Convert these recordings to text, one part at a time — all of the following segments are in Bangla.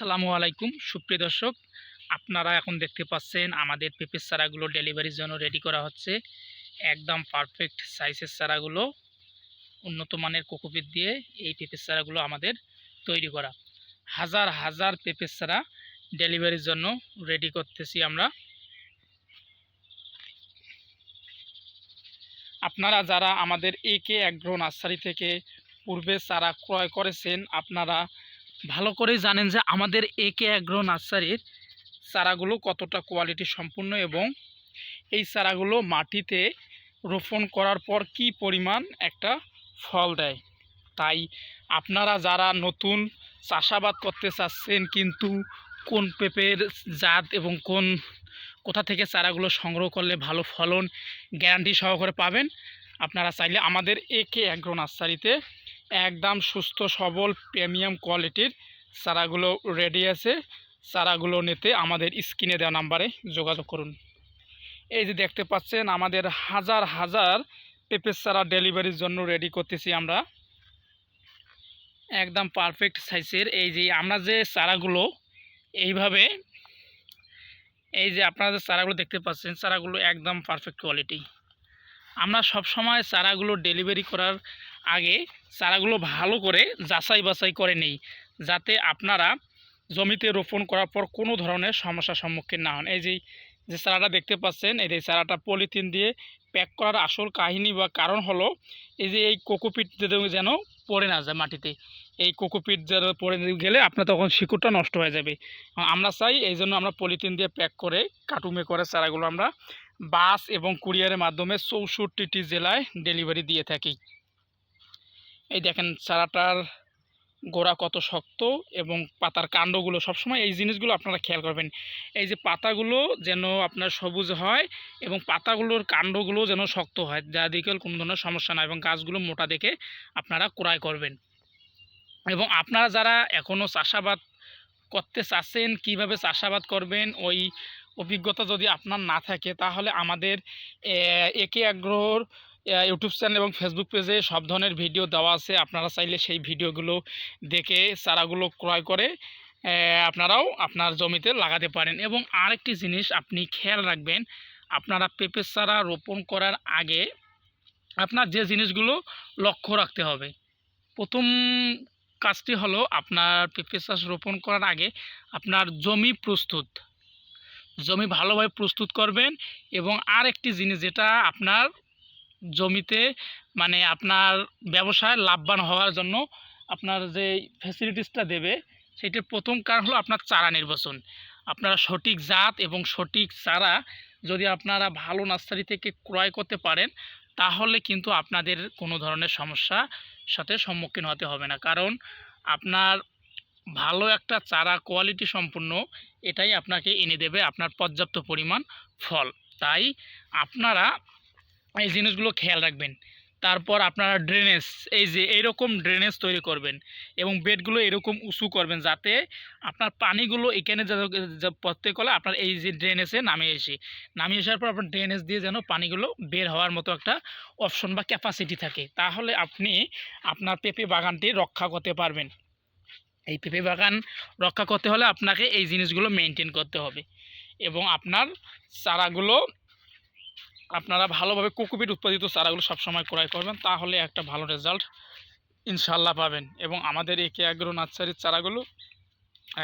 আসসালামু আলাইকুম সুপ্রিয় দর্শক, আপনারা এখন দেখতে পাচ্ছেন আমাদের পেঁপের চারাগুলো ডেলিভারির জন্য রেডি করা হচ্ছে। একদম পারফেক্ট সাইজের চারাগুলো, উন্নত মানের কোকোপিট দিয়ে এই পেঁপের চারাগুলো আমাদের তৈরি করা। হাজার হাজার পেঁপের চারা ডেলিভারির জন্য রেডি করতেছি আমরা। আপনারা যারা আমাদের একে অ্যাগ্রো নার্সারি থেকে পূর্বে চারা ক্রয় করেছেন, আপনারা ভালো করেই জানেন যে আমাদের একে অ্যাগ্রো নার্সারির চারাগুলো কতটা কোয়ালিটি সম্পূর্ণ এবং এই চারাগুলো মাটিতে রোপণ করার পর কি পরিমাণ একটা ফল দেয়। তাই আপনারা যারা নতুন চাষাবাদ করতে চাচ্ছেন, কিন্তু কোন পেঁপের জাত এবং কোথা থেকে চারাগুলো সংগ্রহ করলে ভালো ফলন গ্যারান্টি সহকারে পাবেন, আপনারা চাইলে আমাদের একে অ্যাগ্রো নার্সারিতে একদম সুস্থ সবল প্রিমিয়াম কোয়ালিটির চারাগুলো রেডি আছে। চারাগুলো নিতে আমাদের স্ক্রিনে দেওয়া নাম্বারে যোগাযোগ করুন। এই যে দেখতে পাচ্ছেন আমাদের হাজার হাজার পেঁপের চারা ডেলিভারির জন্য রেডি করতেছি আমরা, একদম পারফেক্ট সাইজের। এই যে আমরা যে চারাগুলো এইভাবে, এই যে আপনারা যে চারাগুলো দেখতে পাচ্ছেন, চারাগুলো একদম পারফেক্ট কোয়ালিটি। আমরা সব সময় চারাগুলো ডেলিভারি করার আগে চারাগুলো ভালো করে যাচাই বাছাই করে নেই, যাতে আপনারা জমিতে রোপণ করার পর কোনো ধরনের সমস্যার সম্মুখীন না হন। এই যে চারাটা দেখতে পাচ্ছেন, এই চারাটা পলিথিন দিয়ে প্যাক করার আসল কাহিনী বা কারণ হলো এই যে এই কোকোপিট যেন পড়ে না যায় মাটিতে। এই কোকোপিট যেন পড়ে গেলে আপনার তখন শিকড়টা নষ্ট হয়ে যাবে। আমরা চাই এই জন্য আমরা পলিথিন দিয়ে প্যাক করে কার্টুনে করে চারাগুলো আমরা বাস এবং কুরিয়ারের মাধ্যমে 64টি জেলায় ডেলিভারি দিয়ে থাকি। এই দেখেন চারাটার গোড়া কত শক্ত এবং পাতার কাণ্ডগুলো সবসময় এই জিনিসগুলো আপনারা খেয়াল করবেন। এই যে পাতাগুলো যেন আপনার সবুজ হয় এবং পাতাগুলোর কাণ্ডগুলো যেন শক্ত হয়, যা দেখে কোনো ধরনের সমস্যা না, এবং গাছগুলো মোটা দেখে আপনারা ক্রয় করবেন। এবং আপনারা যারা এখনও চাষাবাদ করতে চাচ্ছেন, কিভাবে চাষাবাদ করবেন ওই অভিজ্ঞতা যদি আপনার না থাকে, তাহলে আমাদের একে অ্যাগ্রোর ইউটিউব চ্যানেল এবং ফেসবুক পেজে সব ধরনের ভিডিও দেওয়া আছে। আপনারা চাইলে সেই ভিডিওগুলো দেখে চারাগুলো ক্রয় করে আপনারাও আপনার জমিতে লাগাতে পারেন। এবং আরেকটি জিনিস আপনি খেয়াল রাখবেন, আপনারা পেঁপে চারা রোপণ করার আগে আপনার যে জিনিসগুলো লক্ষ্য রাখতে হবে, প্রথম কাজটি হলো আপনার পেঁপে চাষ রোপণ করার আগে আপনার জমি ভালোভাবে প্রস্তুত করবেন। এবং আরেকটি জিনিস যেটা আপনার জমিতে মানে আপনার ব্যবসায় লাভবান হওয়ার জন্য আপনার যে ফ্যাসিলিটিসটা দেবে, সেটার প্রথম কারণ হলো আপনার চারা নির্বাচন। আপনারা সঠিক জাত এবং সঠিক চারা যদি আপনারা ভালো নার্সারি থেকে ক্রয় করতে পারেন, তাহলে কিন্তু আপনাদের কোনো ধরনের সমস্যার সাথে সম্মুখীন হতে হবে না। কারণ আপনার ভালো একটা চারা কোয়ালিটি সম্পূর্ণ, এটাই আপনাকে এনে দেবে আপনার পর্যাপ্ত পরিমাণ ফল। তাই আপনারা এই জিনিসগুলো খেয়াল রাখবেন। তারপর আপনারা ড্রেনেজ, এই যে এইরকম ড্রেনেজ তৈরি করবেন এবং বেডগুলো এরকম উঁচু করবেন, যাতে আপনার পানিগুলো এখানে প্রত্যেক হলে আপনার এই যে ড্রেনেজে নামিয়ে আসার পর আপনার ড্রেনেজ দিয়ে যেন পানিগুলো বের হওয়ার মতো একটা অপশন বা ক্যাপাসিটি থাকে, তাহলে আপনি আপনার পেঁপে বাগানটি রক্ষা করতে পারবেন। এই পেঁপে বাগান রক্ষা করতে হলে আপনাকে এই জিনিসগুলো মেনটেন করতে হবে। এবং আপনার চারাগুলো আপনারা ভালোভাবে কোকোপিট উৎপাদিত চারাগুলো সবসময় ক্রয় করবেন, তাহলে একটা ভালো রেজাল্ট ইনশাল্লাহ পাবেন। এবং আমাদের একে অ্যাগ্রো নার্সারির চারাগুলো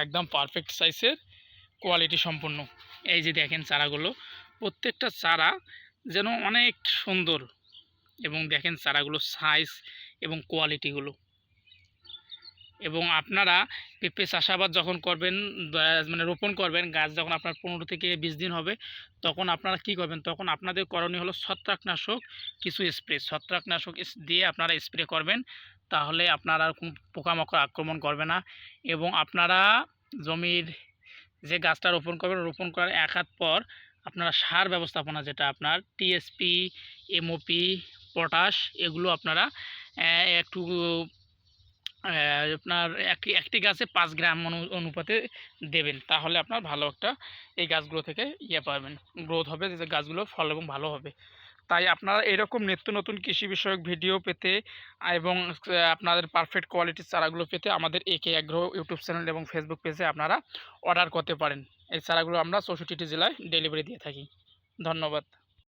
একদম পারফেক্ট সাইজের, কোয়ালিটি সম্পন্ন। এই যে দেখেন চারাগুলো, প্রত্যেকটা চারা যেন অনেক সুন্দর, এবং দেখেন চারাগুলো সাইজ এবং কোয়ালিটিগুলো। এবং আপনারা পেঁপে চাষাবাদ যখন করবেন, মানে রোপণ করবেন, গাছ যখন আপনার 15 থেকে 20 দিন হবে, তখন আপনারা কি করবেন, তখন আপনাদের করণীয় হলো ছত্রাকনাশক কিছু ছত্রাকনাশক দিয়ে আপনারা স্প্রে করবেন, তাহলে আপনারা কোনো পোকামাকড় আক্রমণ করবে না। এবং আপনারা জমির যে গাছটা রোপণ করবেন, রোপণ করার 1 হাত পর আপনারা সার ব্যবস্থাপনা, যেটা আপনার টিএসপি, এমওপি, পটাশ, এগুলো আপনারা একটু আপনার একটি গাছে 5 গ্রাম অনুপাতে দেবেন, তাহলে আপনার ভালো একটা এই গাছগুলো থেকে পাবেন, গ্রোথ হবে, যে গাছগুলো ফল এবং ভালো হবে। তাই আপনারা এরকম নিত্য নতুন কৃষি বিষয়ক ভিডিও পেতে এবং আপনাদের পারফেক্ট কোয়ালিটির চারাগুলো পেতে আমাদের একে অ্যাগ্রো ইউটিউব চ্যানেল এবং ফেসবুক পেজে আপনারা অর্ডার করতে পারেন। এই চারাগুলো আমরা ৬৪টি জেলায় ডেলিভারি দিয়ে থাকি। ধন্যবাদ।